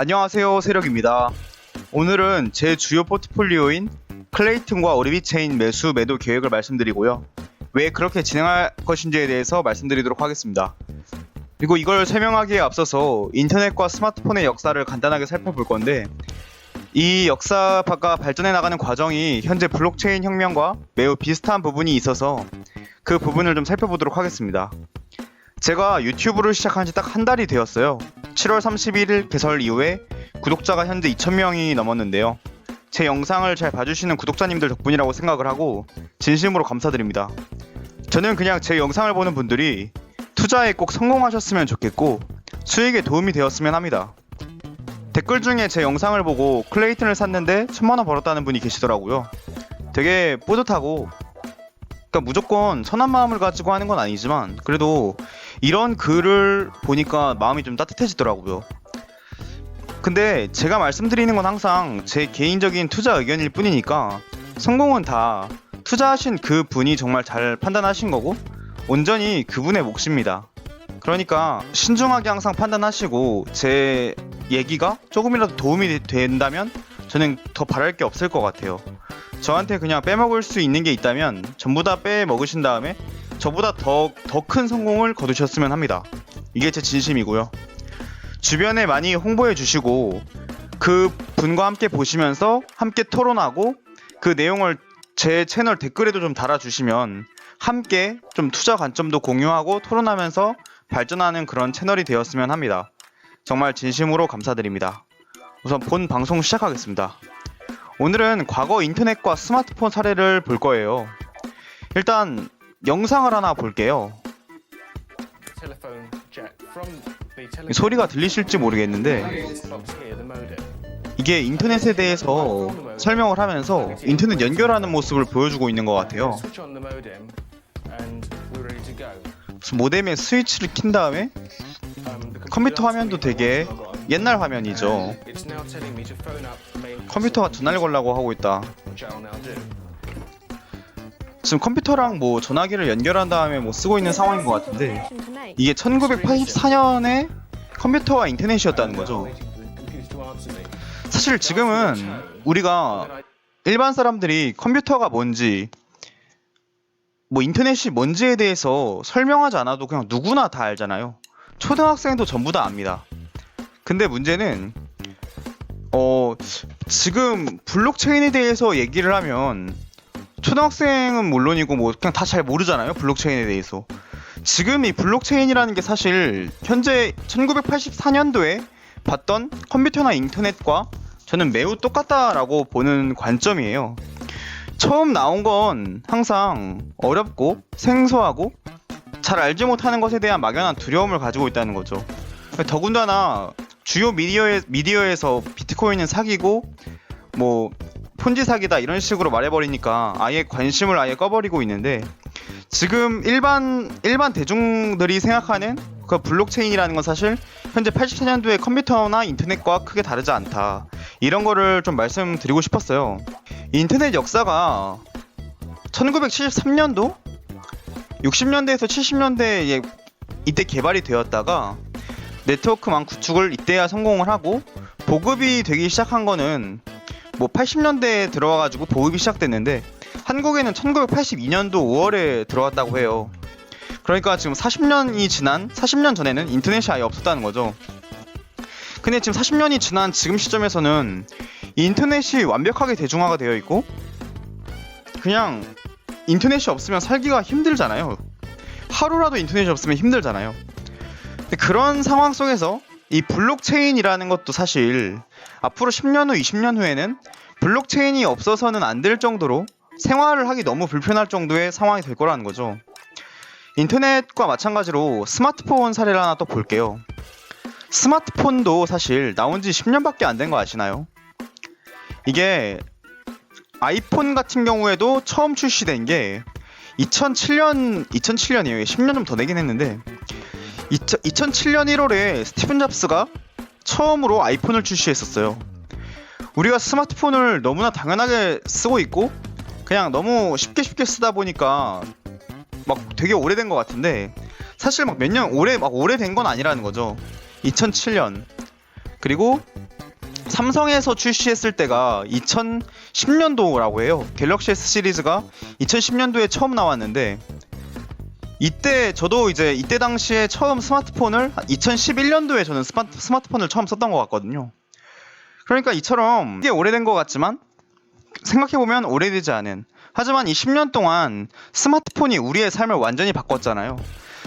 안녕하세요, 세력입니다. 오늘은 제 주요 포트폴리오인 클레이튼과 오리비체인 매수 매도 계획을 말씀드리고요. 왜 그렇게 진행할 것인지에 대해서 말씀드리도록 하겠습니다. 그리고 이걸 설명하기에 앞서서 인터넷과 스마트폰의 역사를 간단하게 살펴볼 건데, 이 역사가 발전해 나가는 과정이 현재 블록체인 혁명과 매우 비슷한 부분이 있어서 그 부분을 좀 살펴보도록 하겠습니다. 제가 유튜브를 시작한 지 딱 한 달이 되었어요. 7월 31일 개설 이후에 구독자가 현재 2,000명이 넘었는데요. 제 영상을 잘 봐주시는 구독자님들 덕분이라고 생각을 하고 진심으로 감사드립니다. 저는 그냥 제 영상을 보는 분들이 투자에 꼭 성공하셨으면 좋겠고 수익에 도움이 되었으면 합니다. 댓글 중에 제 영상을 보고 클레이튼을 샀는데 1,000만원 벌었다는 분이 계시더라고요. 되게 뿌듯하고, 그러니까 무조건 선한 마음을 가지고 하는 건 아니지만 그래도 이런 글을 보니까 마음이 좀 따뜻해지더라고요. 근데 제가 말씀드리는 건 항상 제 개인적인 투자 의견일 뿐이니까 성공은 다 투자하신 그 분이 정말 잘 판단하신 거고 온전히 그분의 몫입니다. 그러니까 신중하게 항상 판단하시고 제 얘기가 조금이라도 도움이 된다면 저는 더 바랄 게 없을 것 같아요. 저한테 그냥 빼먹을 수 있는 게 있다면 전부 다 빼먹으신 다음에 저보다 더 큰 성공을 거두셨으면 합니다. 이게 제 진심이고요. 주변에 많이 홍보해 주시고 그 분과 함께 보시면서 함께 토론하고 그 내용을 제 채널 댓글에도 좀 달아주시면 함께 좀 투자 관점도 공유하고 토론하면서 발전하는 그런 채널이 되었으면 합니다. 정말 진심으로 감사드립니다. 우선 본 방송 시작하겠습니다. 오늘은 과거 인터넷과 스마트폰 사례를 볼 거예요. 일단 영상을 하나 볼게요. 소리가 들리실지 모르겠는데 이게 인터넷에 대해서 설명을 하면서 인터넷 연결하는 모습을 보여주고 있는 것 같아요. 모뎀에 스위치를 킨 다음에 컴퓨터 화면도 되게 옛날 화면이죠. 컴퓨터가 전화를 걸라고 하고 있다. 지금 컴퓨터랑 뭐 전화기를 연결한 다음에 뭐 쓰고 있는 상황인 것 같은데 이게 1984년에 컴퓨터와 인터넷이었다는 거죠. 사실 지금은 우리가 일반 사람들이 컴퓨터가 뭔지 뭐 인터넷이 뭔지에 대해서 설명하지 않아도 그냥 누구나 다 알잖아요. 초등학생도 전부 다 압니다. 근데 문제는 지금 블록체인에 대해서 얘기를 하면 초등학생은 물론이고 뭐 그냥 다 잘 모르잖아요. 블록체인에 대해서. 지금 이 블록체인이라는 게 사실 현재 1984년도에 봤던 컴퓨터나 인터넷과 저는 매우 똑같다라고 보는 관점이에요. 처음 나온 건 항상 어렵고 생소하고 잘 알지 못하는 것에 대한 막연한 두려움을 가지고 있다는 거죠. 더군다나 주요 미디어에서 비트코인은 사기고 뭐 폰지 사기다 이런 식으로 말해버리니까 아예 관심을 아예 꺼버리고 있는데, 지금 일반 대중들이 생각하는 그 블록체인이라는 건 사실 현재 84년도의 컴퓨터나 인터넷과 크게 다르지 않다, 이런 거를 좀 말씀드리고 싶었어요. 인터넷 역사가 1973년도 60년대에서 70년대에 이때 개발이 되었다가 네트워크망 구축을 이때야 성공을 하고 보급이 되기 시작한 거는 뭐 80년대에 들어와가지고 보급이 시작됐는데 한국에는 1982년도 5월에 들어왔다고 해요. 그러니까 지금 40년 전에는 인터넷이 아예 없었다는 거죠. 근데 지금 40년이 지난 지금 시점에서는 인터넷이 완벽하게 대중화가 되어 있고 그냥 인터넷이 없으면 살기가 힘들잖아요. 하루라도 인터넷이 없으면 힘들잖아요. 근데 그런 상황 속에서 이 블록체인이라는 것도 사실 앞으로 10년 후, 20년 후에는 블록체인이 없어서는 안 될 정도로 생활을 하기 너무 불편할 정도의 상황이 될 거라는 거죠. 인터넷과 마찬가지로 스마트폰 사례를 하나 또 볼게요. 스마트폰도 사실 나온 지 10년밖에 안 된 거 아시나요? 이게 아이폰 같은 경우에도 처음 출시된 게 2007년이에요. 10년 좀 더 되긴 했는데 2007년 1월에 스티븐 잡스가 처음으로 아이폰을 출시했었어요. 우리가 스마트폰을 너무나 당연하게 쓰고 있고 그냥 너무 쉽게 쓰다 보니까 막 되게 오래된 것 같은데 사실 막 몇 년 오래된 건 아니라는 거죠. 2007년 그리고 삼성에서 출시했을 때가 2010년도라고 해요. 갤럭시 S 시리즈가 2010년도에 처음 나왔는데, 이때 저도 이때 당시에 처음 스마트폰을 2011년도에 저는 스마트폰을 처음 썼던 것 같거든요. 그러니까 이처럼 꽤 오래된 것 같지만 생각해보면 오래되지 않은, 하지만 이 10년 동안 스마트폰이 우리의 삶을 완전히 바꿨잖아요.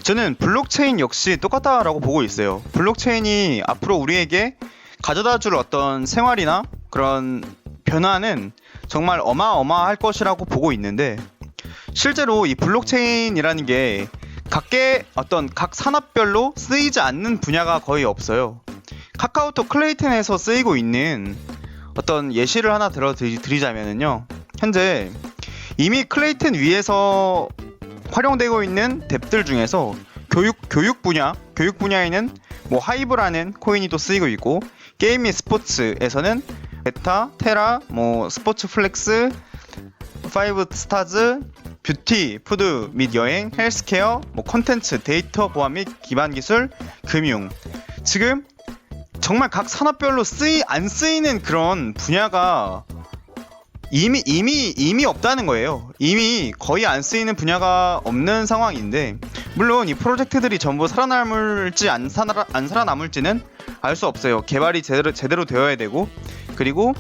저는 블록체인 역시 똑같다라고 보고 있어요. 블록체인이 앞으로 우리에게 가져다줄 어떤 생활이나 그런 변화는 정말 어마어마할 것이라고 보고 있는데, 실제로 이 블록체인이라는 게 각 산업별로 쓰이지 않는 분야가 거의 없어요. 카카오톡 클레이튼에서 쓰이고 있는 어떤 예시를 하나 드리자면요, 현재 이미 클레이튼 위에서 활용되고 있는 뎁들 중에서 교육 분야에는 뭐 하이브라는 코인이 또 쓰이고 있고, 게임 및 스포츠에서는 베타, 테라, 뭐 스포츠 플렉스, 5 스타즈, 뷰티, 푸드 및 여행, 헬스케어, 뭐 콘텐츠, 데이터 보안 및 기반 기술, 금융. 지금 정말 각 산업별로 안 쓰이는 그런 분야가 이미 없다는 거예요. 이미 거의 안 쓰이는 분야가 없는 상황인데, 물론 이 프로젝트들이 전부 살아남을지 안 살아남을지는 알 수 없어요. 개발이 제대로 되어야 되고, 그리고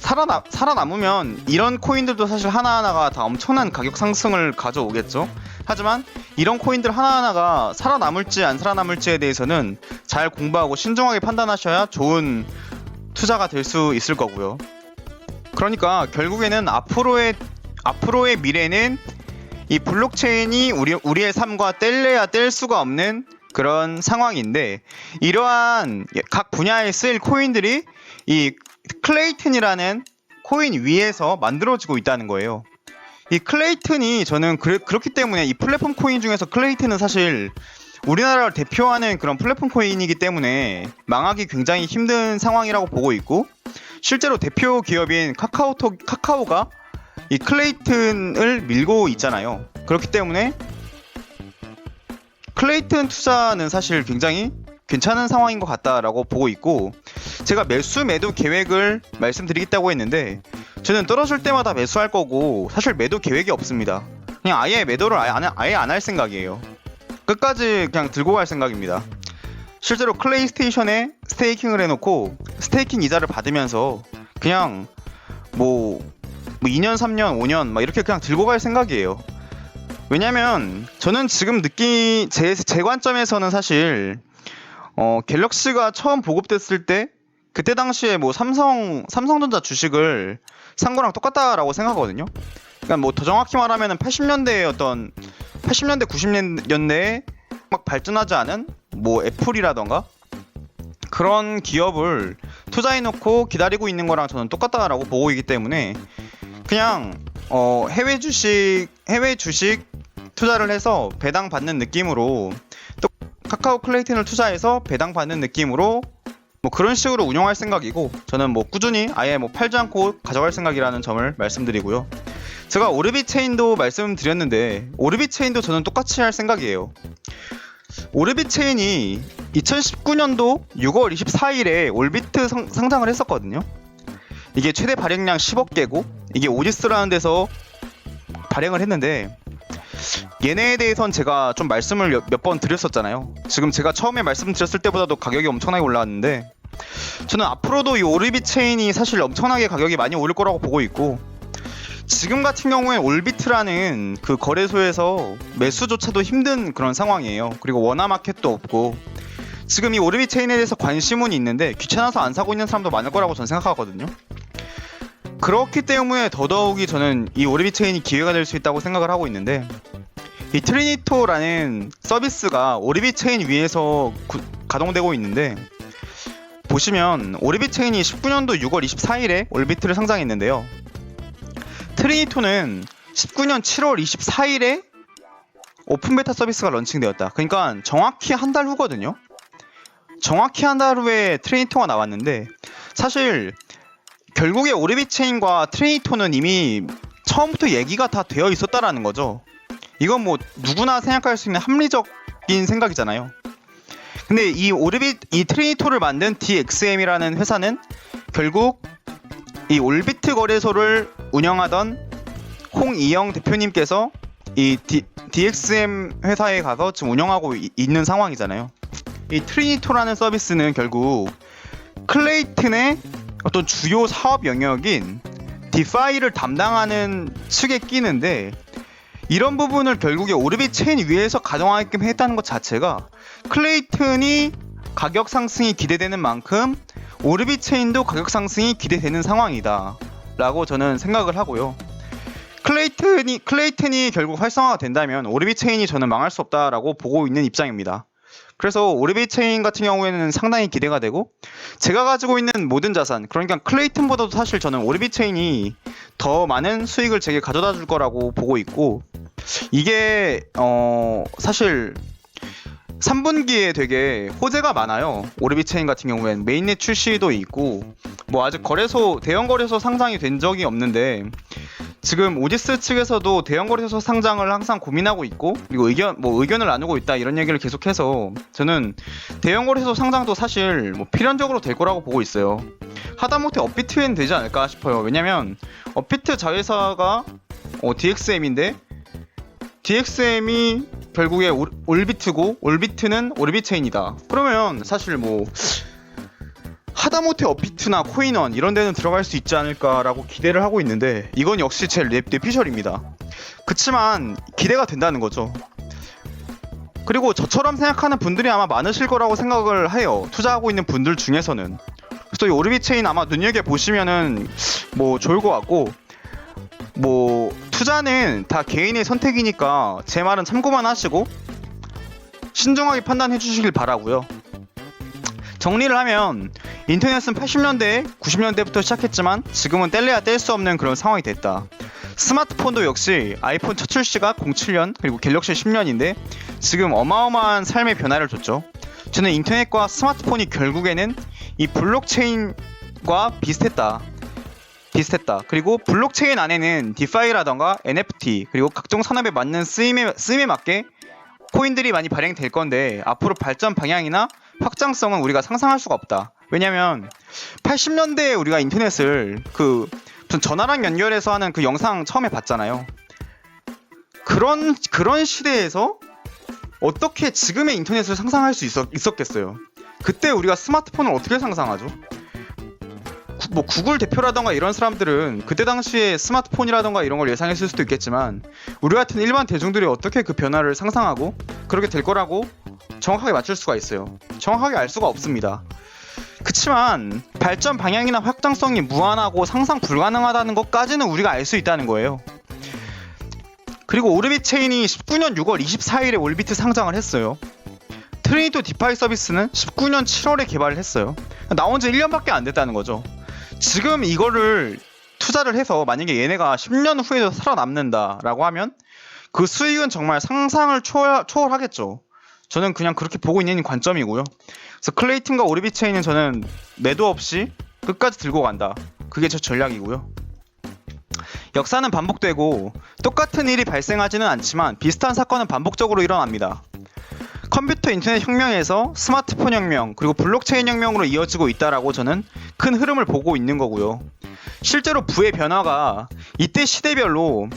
살아남으면 이런 코인들도 사실 하나하나가 다 엄청난 가격 상승을 가져오겠죠. 하지만 이런 코인들 하나하나가 살아남을지 안 살아남을지에 대해서는 잘 공부하고 신중하게 판단하셔야 좋은 투자가 될 수 있을 거고요. 그러니까 결국에는 앞으로의 미래는 이 블록체인이 우리의 삶과 뗄래야 뗄 수가 없는 그런 상황인데, 이러한 각 분야에 쓰일 코인들이 이 클레이튼이라는 코인 위에서 만들어지고 있다는 거예요. 이 클레이튼이 저는 그렇기 때문에 이 플랫폼 코인 중에서 클레이튼은 사실 우리나라를 대표하는 그런 플랫폼 코인이기 때문에 망하기 굉장히 힘든 상황이라고 보고 있고, 실제로 대표 기업인 카카오가 이 클레이튼을 밀고 있잖아요. 그렇기 때문에 클레이튼 투자는 사실 굉장히 괜찮은 상황인 것 같다라고 보고 있고, 제가 매도 계획을 말씀드리겠다고 했는데, 저는 떨어질 때마다 매수할 거고 사실 매도 계획이 없습니다. 그냥 아예 매도를 아예 안 할 생각이에요. 끝까지 그냥 들고 갈 생각입니다. 실제로 클레이스테이션에 스테이킹을 해놓고 스테이킹 이자를 받으면서 그냥 뭐 2년, 3년, 5년 막 이렇게 그냥 들고 갈 생각이에요. 왜냐면 저는 지금 제 관점에서는 사실 갤럭시가 처음 보급됐을 때 그때 당시에 뭐 삼성전자 주식을 산 거랑 똑같다라고 생각하거든요. 그러니까 뭐 더 정확히 말하면은 80년대 90년대에 막 발전하지 않은 뭐 애플이라던가 그런 기업을 투자해놓고 기다리고 있는 거랑 저는 똑같다라고 보고 있기 때문에, 그냥 해외 주식 투자를 해서 배당 받는 느낌으로, 또 카카오 클레이튼을 투자해서 배당 받는 느낌으로 뭐 그런 식으로 운영할 생각이고, 저는 뭐 꾸준히 아예 뭐 팔지 않고 가져갈 생각이라는 점을 말씀드리고요. 제가 오르비 체인도 말씀드렸는데, 오르비 체인도 저는 똑같이 할 생각이에요. 오르비 체인이 2019년도 6월 24일에 올비트 상장을 했었거든요. 이게 최대 발행량 10억 개고, 이게 오디스라는 데서 발행을 했는데, 얘네에 대해선 제가 좀 말씀을 몇 번 드렸었잖아요. 지금 제가 처음에 말씀드렸을 때보다도 가격이 엄청나게 올라왔는데, 저는 앞으로도 이 오르비 체인이 사실 엄청나게 가격이 많이 오를 거라고 보고 있고, 지금 같은 경우에 올비트라는 그 거래소에서 매수조차도 힘든 그런 상황이에요. 그리고 원화 마켓도 없고, 지금 이 오르비 체인에 대해서 관심은 있는데 귀찮아서 안 사고 있는 사람도 많을 거라고 저는 생각하거든요. 그렇기 때문에 더더욱이 저는 이 오르비 체인이 기회가 될 수 있다고 생각을 하고 있는데, 이 트리니토라는 서비스가 오르비 체인 위에서 가동되고 있는데, 보시면 오르비 체인이 19년도 6월 24일에 올비트를 상장했는데요. 트리니토는 19년 7월 24일에 오픈 베타 서비스가 런칭되었다. 그러니까 정확히 한 달 후거든요. 정확히 한 달 후에 트리니토가 나왔는데, 사실 결국에 오르비 체인과 트리니토는 이미 처음부터 얘기가 다 되어 있었다라는 거죠. 이건 뭐 누구나 생각할 수 있는 합리적인 생각이잖아요. 근데 이 트리니토를 만든 DXM이라는 회사는 결국 이 올비트 거래소를 운영하던 홍이영 대표님께서 이 DXM 회사에 가서 지금 운영하고 있는 상황이잖아요. 이 트리니토라는 서비스는 결국 클레이튼의 어떤 주요 사업 영역인 디파이를 담당하는 측에 끼는데, 이런 부분을 결국에 오르빗 체인 위에서 가동하게끔 했다는 것 자체가 클레이튼이 가격 상승이 기대되는 만큼 오르빗 체인도 가격 상승이 기대되는 상황이다 라고 저는 생각을 하고요. 클레이튼이 결국 활성화가 된다면 오르빗 체인이 저는 망할 수 없다라고 보고 있는 입장입니다. 그래서 오르빗 체인 같은 경우에는 상당히 기대가 되고, 제가 가지고 있는 모든 자산, 그러니까 클레이튼보다도 사실 저는 오르빗 체인이 더 많은 수익을 제게 가져다 줄 거라고 보고 있고, 이게 사실 3분기에 되게 호재가 많아요. 오르빗 체인 같은 경우에는 메인넷 출시도 있고, 뭐 아직 대형 거래소 상장이 된 적이 없는데 지금 오디스 측에서도 대형 거래소 상장을 항상 고민하고 있고, 그리고 의견을 나누고 있다 이런 얘기를 계속해서 저는 대형 거래소 상장도 사실 뭐 필연적으로 될 거라고 보고 있어요. 하다못해 업비트엔 되지 않을까 싶어요. 왜냐면 업비트 자회사가 DXM인데 DXM이 결국에 올비트고 올비트는 오르빗 체인이다. 그러면 사실 뭐 하다못해 업비트나 코인원 이런 데는 들어갈 수 있지 않을까라고 기대를 하고 있는데, 이건 역시 제 뇌피셜입니다. 그치만 기대가 된다는 거죠. 그리고 저처럼 생각하는 분들이 아마 많으실 거라고 생각을 해요. 투자하고 있는 분들 중에서는. 그래서 이 오르빗 체인 아마 눈여겨보시면은 뭐 좋을 것 같고, 뭐 투자는 다 개인의 선택이니까 제 말은 참고만 하시고 신중하게 판단해 주시길 바라고요. 정리를 하면 인터넷은 80년대, 90년대부터 시작했지만 지금은 뗄래야 뗄 수 없는 그런 상황이 됐다. 스마트폰도 역시 아이폰 첫 출시가 07년 그리고 갤럭시 10년인데 지금 어마어마한 삶의 변화를 줬죠. 저는 인터넷과 스마트폰이 결국에는 이 블록체인과 비슷했다. 그리고 블록체인 안에는 디파이라던가 NFT 그리고 각종 산업에 맞는 쓰임에 맞게 코인들이 많이 발행될 건데, 앞으로 발전 방향이나 확장성은 우리가 상상할 수가 없다. 왜냐면 80년대에 우리가 인터넷을 무슨 전화랑 연결해서 하는 그 영상 처음에 봤잖아요. 그런 시대에서 어떻게 지금의 인터넷을 상상할 수 있었겠어요. 그때 우리가 스마트폰을 어떻게 상상하죠? 뭐 구글 대표라던가 이런 사람들은 그때 당시에 스마트폰이라던가 이런 걸 예상했을 수도 있겠지만, 우리 같은 일반 대중들이 어떻게 그 변화를 상상하고 그렇게 될 거라고 정확하게 맞출 수가 있어요? 정확하게 알 수가 없습니다. 그치만 발전 방향이나 확장성이 무한하고 상상 불가능하다는 것까지는 우리가 알 수 있다는 거예요. 그리고 오르빗 체인이 19년 6월 24일에 올비트 상장을 했어요. 트리니토 디파이 서비스는 19년 7월에 개발을 했어요. 나온 지 1년밖에 안 됐다는 거죠. 지금 이거를 투자를 해서 만약에 얘네가 10년 후에도 살아남는다라고 하면 그 수익은 정말 상상을 초월하겠죠. 저는 그냥 그렇게 보고 있는 관점이고요. 그래서 클레이튼과 오르빗 체인은 저는 매도 없이 끝까지 들고 간다. 그게 제 전략이고요. 역사는 반복되고 똑같은 일이 발생하지는 않지만 비슷한 사건은 반복적으로 일어납니다. 컴퓨터 인터넷 혁명에서 스마트폰 혁명 그리고 블록체인 혁명으로 이어지고 있다라고 저는 큰 흐름을 보고 있는 거고요. 실제로 부의 변화가 이때 시대별로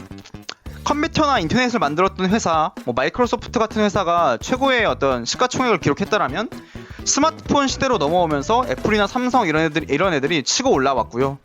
컴퓨터나 인터넷을 만들었던 회사, 뭐 마이크로소프트 같은 회사가 최고의 어떤 시가총액을 기록했다라면 스마트폰 시대로 넘어오면서 애플이나 삼성 이런 애들이 치고 올라왔고요.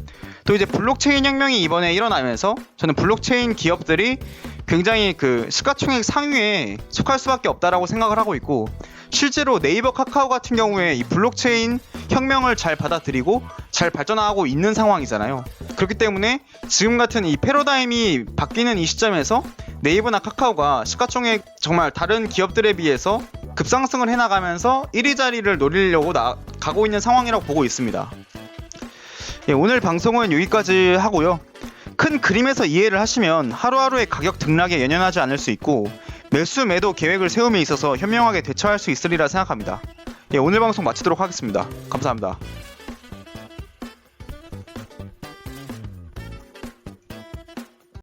또 이제 블록체인 혁명이 이번에 일어나면서 저는 블록체인 기업들이 굉장히 그 시가총액 상위에 속할 수밖에 없다라고 생각을 하고 있고, 실제로 네이버, 카카오 같은 경우에 이 블록체인 혁명을 잘 받아들이고 잘 발전하고 있는 상황이잖아요. 그렇기 때문에 지금 같은 이 패러다임이 바뀌는 이 시점에서 네이버나 카카오가 시가총액 정말 다른 기업들에 비해서 급상승을 해나가면서 1위 자리를 노리려고 가고 있는 상황이라고 보고 있습니다. 예, 오늘 방송은 여기까지 하고요. 큰 그림에서 이해를 하시면 하루하루의 가격 등락에 연연하지 않을 수 있고 매수 매도 계획을 세움에 있어서 현명하게 대처할 수 있으리라 생각합니다. 예, 오늘 방송 마치도록 하겠습니다. 감사합니다.